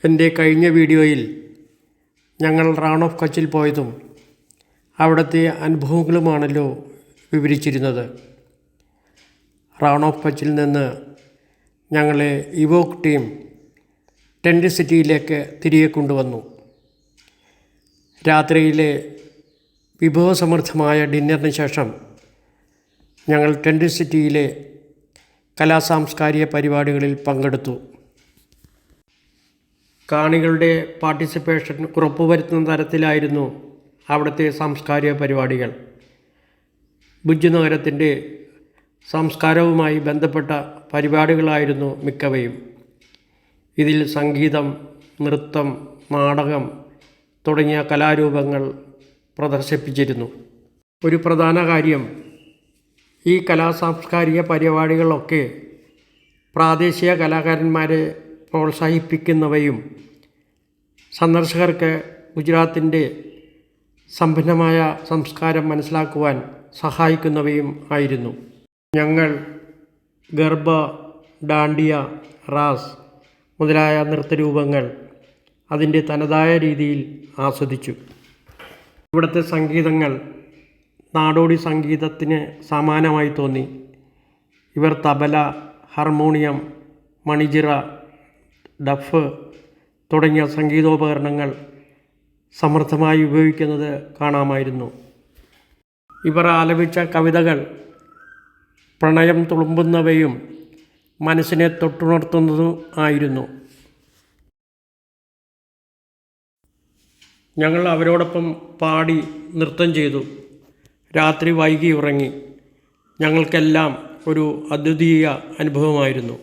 എൻ്റെ കഴിഞ്ഞ വീഡിയോയിൽ ഞങ്ങൾ റാൺ ഓഫ് കച്ചിൽ പോയതും അവിടുത്തെ അനുഭവങ്ങളുമാണല്ലോ വിവരിച്ചിരുന്നത്. റാൺ ഓഫ് കച്ചിൽ നിന്ന് ഞങ്ങളെ ഇവോക്ക് ടീം ടെൻ്റ് സിറ്റിയിലേക്ക് തിരികെ കൊണ്ടുവന്നു. രാത്രിയിലെ വിഭവസമൃദ്ധമായ ഡിന്നറിന് ശേഷം ഞങ്ങൾ ടെൻ്റ് സിറ്റിയിലെ കലാസാംസ്കാരിക പരിപാടികളിൽ പങ്കെടുത്തു. കാണികളുടെ പാർട്ടിസിപ്പേഷൻ ഉറപ്പുവരുത്തുന്ന തരത്തിലായിരുന്നു അവിടുത്തെ സാംസ്കാരിക പരിപാടികൾ. ഭുജ് നഗരത്തിൻ്റെ സംസ്കാരവുമായി ബന്ധപ്പെട്ട പരിപാടികളായിരുന്നു മിക്കവയും. ഇതിൽ സംഗീതം, നൃത്തം, നാടകം തുടങ്ങിയ കലാരൂപങ്ങൾ പ്രദർശിപ്പിച്ചിരുന്നു. ഒരു പ്രധാന കാര്യം, ഈ കലാസാംസ്കാരിക പരിപാടികളൊക്കെ പ്രാദേശിക കലാകാരന്മാരെ പ്രോത്സാഹിപ്പിക്കുന്നവയും സന്ദർശകർക്ക് ഗുജറാത്തിൻ്റെ സമ്പന്നമായ സംസ്കാരം മനസ്സിലാക്കുവാൻ സഹായിക്കുന്നവയും ആയിരുന്നു. ഞങ്ങൾ ഗർബ, ഡാണ്ടിയ, റാസ് മുതലായ നൃത്തരൂപങ്ങൾ അതിൻ്റെ തനതായ രീതിയിൽ ആസ്വദിച്ചു. ഇവിടുത്തെ സംഗീതങ്ങൾ നാടോടി സംഗീതത്തിന് സമാനമായി തോന്നി. ഇവർ തബല, ഹാർമോണിയം, മണിജിറ, ഡഫ് തുടങ്ങിയ സംഗീതോപകരണങ്ങൾ സമൃദ്ധമായി ഉപയോഗിക്കുന്നത് കാണാമായിരുന്നു. ഇവർ ആലപിച്ച കവിതകൾ പ്രണയം തുളുമ്പുന്നവയും മനസ്സിനെ തൊട്ടുണർത്തുന്നതും ആയിരുന്നു. ഞങ്ങൾ അവരോടൊപ്പം പാടി നൃത്തം ചെയ്തു. രാത്രി വൈകി ഉറങ്ങി. ഞങ്ങൾക്കെല്ലാം ഒരു അദ്വിതീയ അനുഭവമായിരുന്നു.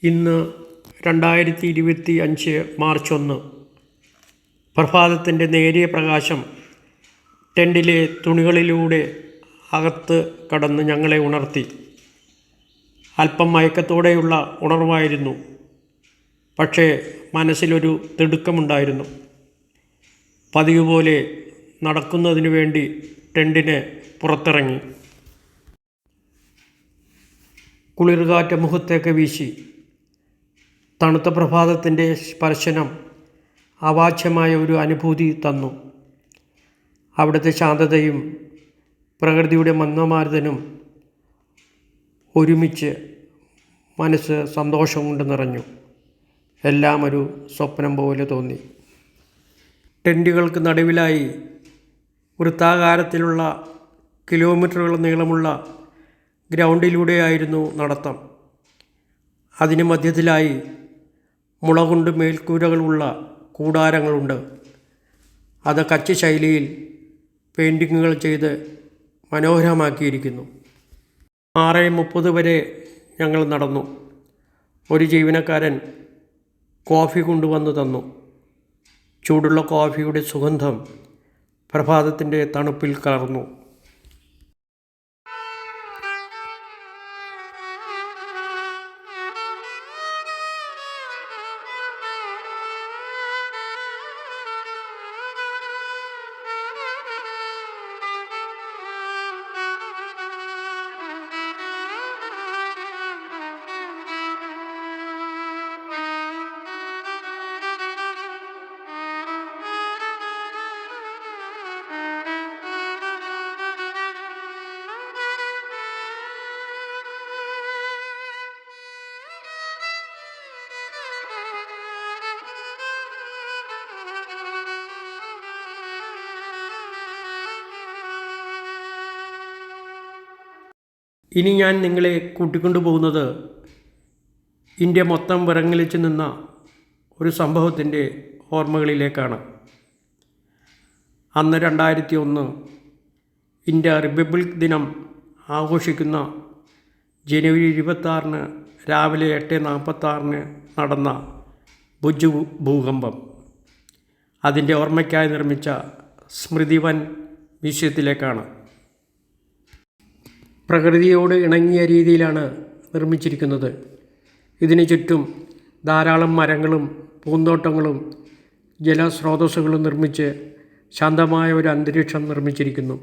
ഇന്ന് 2025 മാർച്ച് 1. പ്രഭാതത്തിൻ്റെ നേരിയ പ്രകാശം ടെൻറ്റിലെ തുണികളിലൂടെ അകത്ത് കടന്ന് ഞങ്ങളെ ഉണർത്തി. അല്പം മയക്കത്തോടെയുള്ള ഉണർവായിരുന്നു, പക്ഷേ മനസ്സിലൊരു തിടുക്കമുണ്ടായിരുന്നു. പതിവ് പോലെ നടക്കുന്നതിനു വേണ്ടി ടെൻറ്റിന് പുറത്തിറങ്ങി. കുളിർകാറ്റ് മുഖത്തേക്ക് വീശി. തണുത്ത പ്രഭാതത്തിൻ്റെ സ്പർശനം അവാച്യമായ ഒരു അനുഭൂതി തന്നു. അവിടുത്തെ ശാന്തതയും പ്രകൃതിയുടെ മന്ദമാരുതനും ഒരുമിച്ച് മനസ്സ് സന്തോഷം കൊണ്ട് നിറഞ്ഞു. എല്ലാം ഒരു സ്വപ്നം പോലെ തോന്നി. ടെൻറ്റുകൾക്ക് നടുവിലായി വൃത്താകാരത്തിലുള്ള കിലോമീറ്ററുകൾ നീളമുള്ള ഗ്രൗണ്ടിലൂടെയായിരുന്നു നടത്തം. അതിന് മധ്യത്തിലായി മുളകൊണ്ട് മേൽക്കൂരകളുള്ള കൂടാരങ്ങളുണ്ട്. അത് കച്ച് ശൈലിയിൽ പെയിൻറ്റിങ്ങുകൾ ചെയ്ത് മനോഹരമാക്കിയിരിക്കുന്നു. 6:30 വരെ ഞങ്ങൾ നടന്നു. ഒരു ജീവനക്കാരൻ കോഫി കൊണ്ടുവന്ന് തന്നു. ചൂടുള്ള കോഫിയുടെ സുഗന്ധം പ്രഭാതത്തിൻ്റെ തണുപ്പിൽ കലർന്നു. ഇനി ഞാൻ നിങ്ങളെ കൂട്ടിക്കൊണ്ടു പോകുന്നത് ഇന്ത്യ മൊത്തം വിറങ്ങലിച്ച് നിന്ന ഒരു സംഭവത്തിൻ്റെ ഓർമ്മകളിലേക്കാണ്. അന്ന് 2001 ഇന്ത്യ റിപ്പബ്ലിക് ദിനം ആഘോഷിക്കുന്ന ജനുവരി 26 രാവിലെ 8:46 നടന്ന ഭുജ് ഭൂകമ്പം. അതിൻ്റെ ഓർമ്മയ്ക്കായി നിർമ്മിച്ച സ്മൃതിവൻ മ്യൂസിയത്തിലേക്കാണ്. പ്രകൃതിയോട് ഇണങ്ങിയ രീതിയിലാണ് നിർമ്മിച്ചിരിക്കുന്നത്. ഇതിനു ചുറ്റും ധാരാളം മരങ്ങളും പൂന്തോട്ടങ്ങളും ജലസ്രോതസ്സുകളും നിർമ്മിച്ച് ശാന്തമായ ഒരു അന്തരീക്ഷം നിർമ്മിച്ചിരിക്കുന്നു.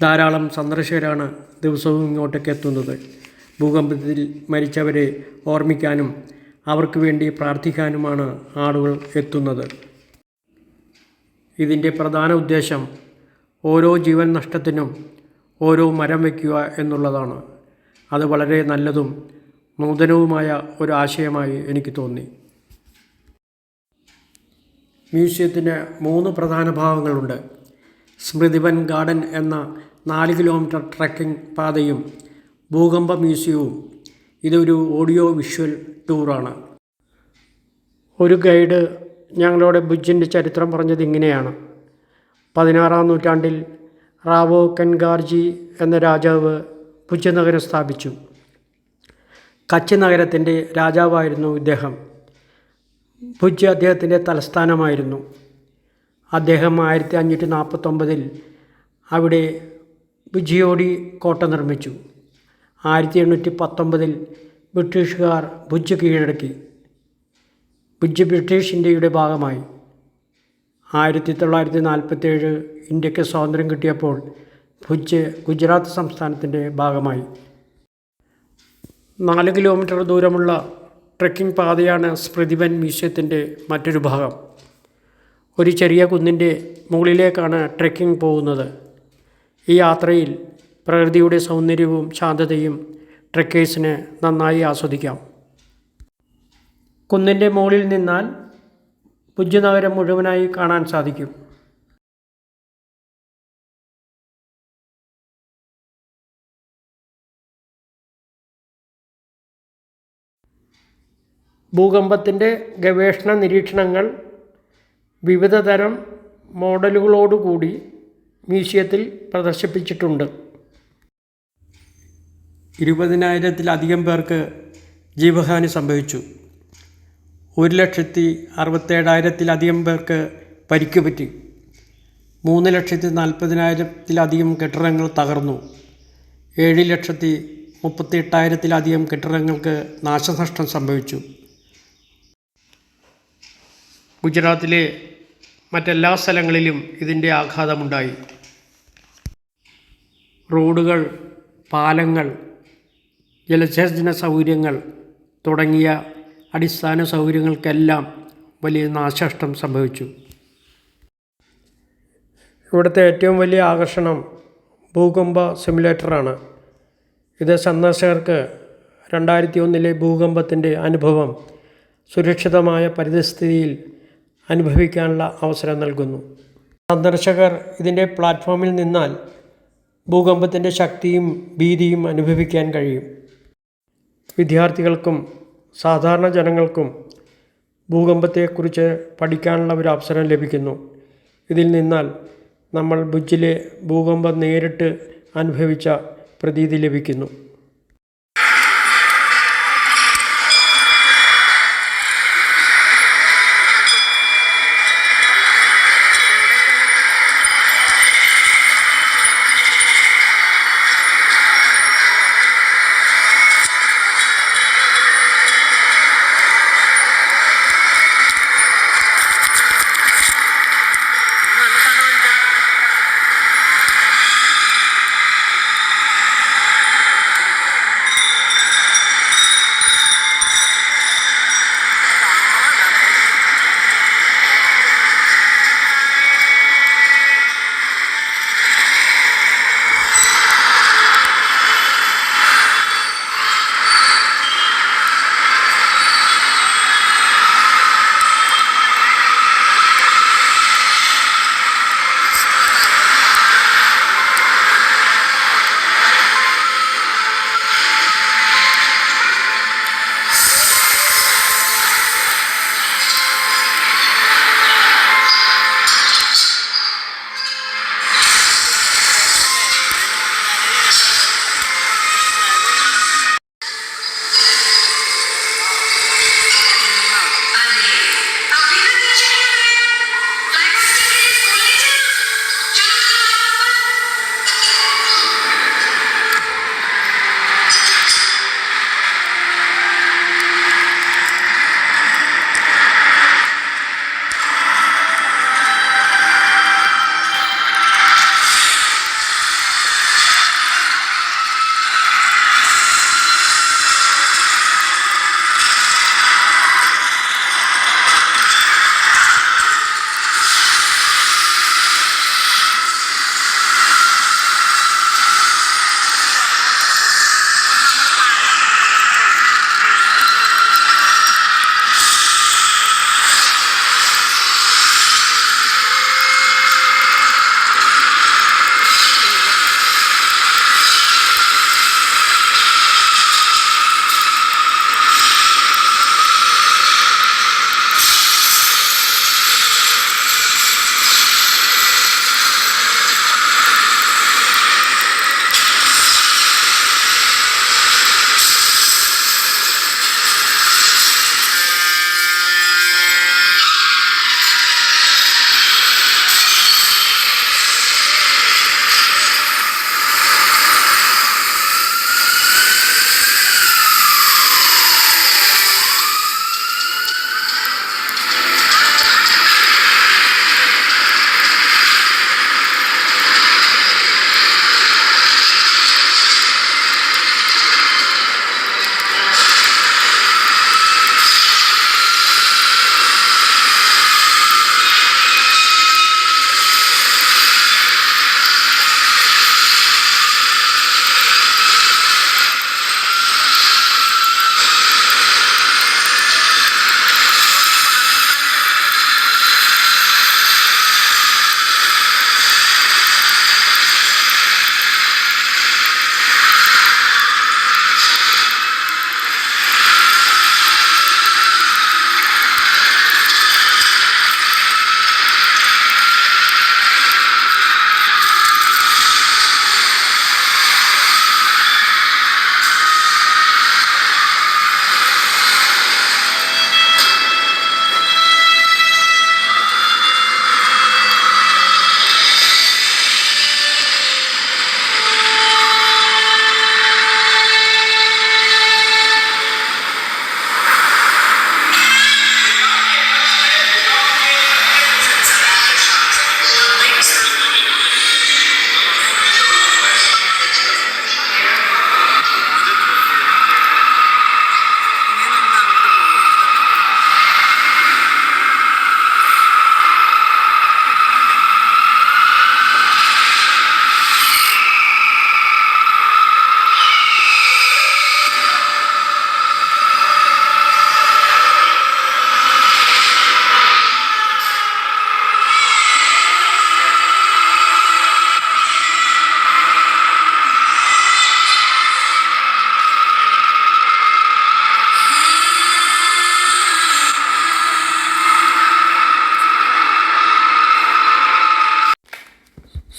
ധാരാളം സന്ദർശകരാണ് ദിവസവും ഇങ്ങോട്ടേക്ക് എത്തുന്നത്. ഭൂകമ്പത്തിൽ മരിച്ചവരെ ഓർമ്മിക്കാനും അവർക്ക് വേണ്ടി പ്രാർത്ഥിക്കാനുമാണ് ആളുകൾ എത്തുന്നത്. ഇതിൻ്റെ പ്രധാന ഉദ്ദേശം ഓരോ ജീവൻ നഷ്ടത്തിനും ഓരോ മരം വയ്ക്കുക എന്നുള്ളതാണ്. അത് വളരെ നല്ലതും നൂതനവുമായ ഒരു ആശയമായി എനിക്ക് തോന്നി. മ്യൂസിയത്തിന് 3 പ്രധാന ഭാഗങ്ങളുണ്ട്. സ്മൃതിവൻ ഗാർഡൻ എന്ന 4 കിലോമീറ്റർ ട്രെക്കിംഗ് പാതയും ഭൂകമ്പ മ്യൂസിയവും. ഇതൊരു ഓഡിയോ വിഷ്വൽ ടൂറാണ്. ഒരു ഗൈഡ് ഞങ്ങളോട് ഭുജിൻ്റെ ചരിത്രം പറഞ്ഞത് ഇങ്ങനെയാണ്. 16-ാം നൂറ്റാണ്ടിൽ റാവോ കൻഗാർജി എന്ന രാജാവ് ഭുജ് നഗരം സ്ഥാപിച്ചു. കച്ച് നഗരത്തിൻ്റെ രാജാവായിരുന്നു ഇദ്ദേഹം. ഭുജ് അദ്ദേഹത്തിൻ്റെ തലസ്ഥാനമായിരുന്നു. അദ്ദേഹം 1549-ൽ അവിടെ ഭുജിയോടി കോട്ട നിർമ്മിച്ചു. 1819-ൽ ബ്രിട്ടീഷുകാർ ഭുജ് കീഴടക്കി. ഭുജ് ബ്രിട്ടീഷ് ഇന്ത്യയുടെ ഭാഗമായി. 1947 ഇന്ത്യക്ക് സ്വാതന്ത്ര്യം കിട്ടിയപ്പോൾ ഭുജ് ഗുജറാത്ത് സംസ്ഥാനത്തിൻ്റെ ഭാഗമായി. 4 കിലോമീറ്റർ ദൂരമുള്ള ട്രെക്കിംഗ് പാതയാണ് സ്മൃതിവൻ മ്യൂസിയത്തിൻ്റെ മറ്റൊരു ഭാഗം. ഒരു ചെറിയ കുന്നിൻ്റെ മുകളിലേക്കാണ് ട്രെക്കിംഗ് പോകുന്നത്. ഈ യാത്രയിൽ പ്രകൃതിയുടെ സൗന്ദര്യവും ശാന്തതയും ട്രെക്കേഴ്സിന് നന്നായി ആസ്വദിക്കാം. കുന്നിൻ്റെ മുകളിൽ നിന്നാൽ ഭുജ് നഗരം മുഴുവനായി കാണാൻ സാധിക്കും. ഭൂകമ്പത്തിൻ്റെ ഗവേഷണ നിരീക്ഷണങ്ങൾ വിവിധ തരം മോഡലുകളോടുകൂടി മ്യൂസിയത്തിൽ പ്രദർശിപ്പിച്ചിട്ടുണ്ട്. 20,000-ത്തിലധികം പേർക്ക് ജീവഹാനി സംഭവിച്ചു. 1,67,000-ത്തിലധികം പേർക്ക് പരിക്ക് പറ്റി. 3,40,000-ത്തിലധികം കെട്ടിടങ്ങൾ തകർന്നു. 7,38,000-ത്തിലധികം കെട്ടിടങ്ങൾക്ക് നാശനഷ്ടം സംഭവിച്ചു. ഗുജറാത്തിലെ മറ്റെല്ലാ സ്ഥലങ്ങളിലും ഇതിൻ്റെ ആഘാതമുണ്ടായി. റോഡുകൾ, പാലങ്ങൾ, ജലസേചന സൗകര്യങ്ങൾ തുടങ്ങിയ അടിസ്ഥാന സൗകര്യങ്ങൾക്കെല്ലാം വലിയ നാശനഷ്ടം സംഭവിച്ചു. ഇവിടുത്തെ ഏറ്റവും വലിയ ആകർഷണം ഭൂകമ്പ സിമുലേറ്ററാണ്. ഇത് സന്ദർശകർക്ക് 2001-ലെ ഭൂകമ്പത്തിൻ്റെ അനുഭവം സുരക്ഷിതമായ പരിസ്ഥിതിയിൽ അനുഭവിക്കാനുള്ള അവസരം നൽകുന്നു. സന്ദർശകർ ഇതിൻ്റെ പ്ലാറ്റ്ഫോമിൽ നിന്നാൽ ഭൂകമ്പത്തിൻ്റെ ശക്തിയും ഭീതിയും അനുഭവിക്കാൻ കഴിയും. വിദ്യാർത്ഥികൾക്കും സാധാരണ ജനങ്ങൾക്കും ഭൂകമ്പത്തെക്കുറിച്ച് പഠിക്കാനുള്ള ഒരു അവസരം ലഭിക്കുന്നു. ഇതിൽ നിന്നാൽ നമ്മൾ ഭുജിലെ ഭൂകമ്പം നേരിട്ട് അനുഭവിച്ച പ്രതീതി ലഭിക്കുന്നു.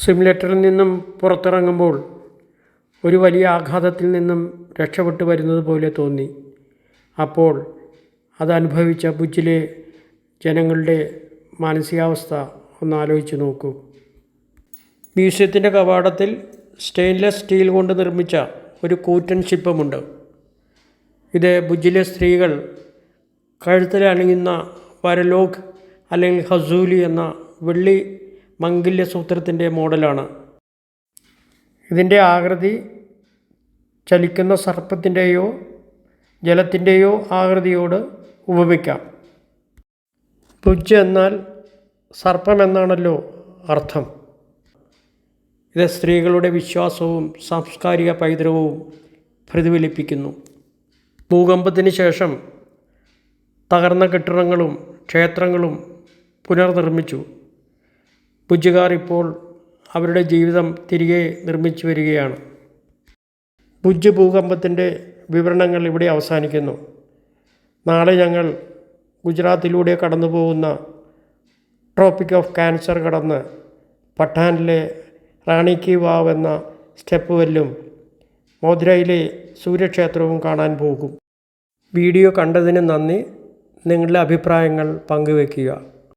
സിമുലേറ്ററിൽ നിന്നും പുറത്തിറങ്ങുമ്പോൾ ഒരു വലിയ ആഘാതത്തിൽ നിന്നും രക്ഷപ്പെട്ടു വരുന്നത് പോലെ തോന്നി. അപ്പോൾ അതനുഭവിച്ച ഭുജിലെ ജനങ്ങളുടെ മാനസികാവസ്ഥ ഒന്ന് ആലോചിച്ച് നോക്കൂ. മ്യൂസിയത്തിൻ്റെ കവാടത്തിൽ സ്റ്റെയിൻലെസ് സ്റ്റീൽ കൊണ്ട് നിർമ്മിച്ച ഒരു കൂറ്റൻ ശില്പമുണ്ട്. ഇത് ഭുജിലെ സ്ത്രീകൾ കഴുത്തിൽ അണിയുന്ന വരലോഗ് അല്ലെങ്കിൽ ഹസൂലി എന്ന വെള്ളി മംഗല്യസൂത്രത്തിൻ്റെ മോഡലാണ്. ഇതിൻ്റെ ആകൃതി ചലിക്കുന്ന സർപ്പത്തിൻ്റെയോ ജലത്തിൻ്റെയോ ആകൃതിയോട് ഉപമിക്കാം. ഭുജ് എന്നാൽ സർപ്പമെന്നാണല്ലോ അർത്ഥം. ഇത് സ്ത്രീകളുടെ വിശ്വാസവും സാംസ്കാരിക പൈതൃകവും പ്രതിഫലിപ്പിക്കുന്നു. ഭൂകമ്പത്തിന് ശേഷം തകർന്ന കെട്ടിടങ്ങളും ക്ഷേത്രങ്ങളും പുനർനിർമ്മിച്ചു. ഭുജുകാർ ഇപ്പോൾ അവരുടെ ജീവിതം തിരികെ നിർമ്മിച്ചു വരികയാണ്. ഭുജ് ഭൂകമ്പത്തിൻ്റെ വിവരണങ്ങൾ ഇവിടെ അവസാനിക്കുന്നു. നാളെ ഞങ്ങൾ ഗുജറാത്തിലൂടെ കടന്നു പോകുന്ന ട്രോപ്പിക് ഓഫ് ക്യാൻസർ കടന്ന് പട്ടാനിലെ റാണി കി വാവ് എന്ന സ്റ്റെപ്പ് വെല്ലും മോധുരയിലെ സൂര്യക്ഷേത്രവും കാണാൻ പോകും. വീഡിയോ കണ്ടതിന് നന്ദി. നിങ്ങളുടെ അഭിപ്രായങ്ങൾ പങ്കുവയ്ക്കുക.